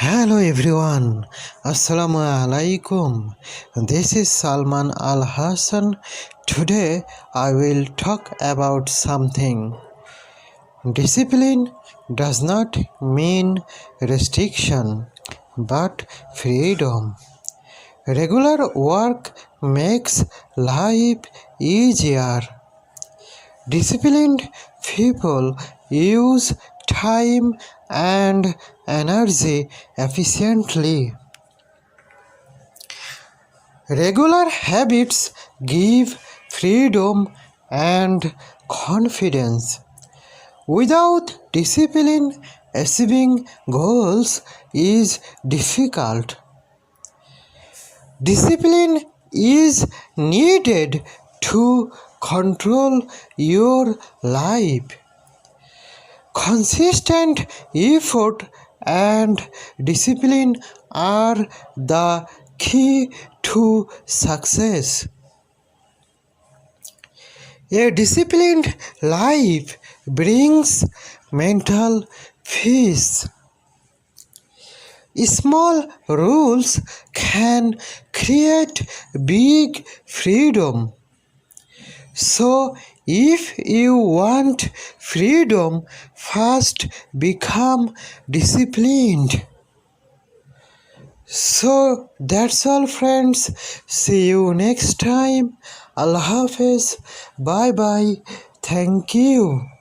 Hello everyone, Assalamu alaikum. This is Salman Al Hassan. Today I will talk about something. Discipline does not mean restriction but freedom. Regular work makes life easier. Disciplined people use time and energy efficiently. Regular habits give freedom and confidence. Without discipline, achieving goals is difficult. Discipline is needed to control your life. Consistent effort and discipline are the key to success. A disciplined life brings mental peace. Small rules can create big freedom. So, if you want freedom, first become disciplined. So, that's all, friends. See you next time. Allah Hafiz. Bye bye. Thank you.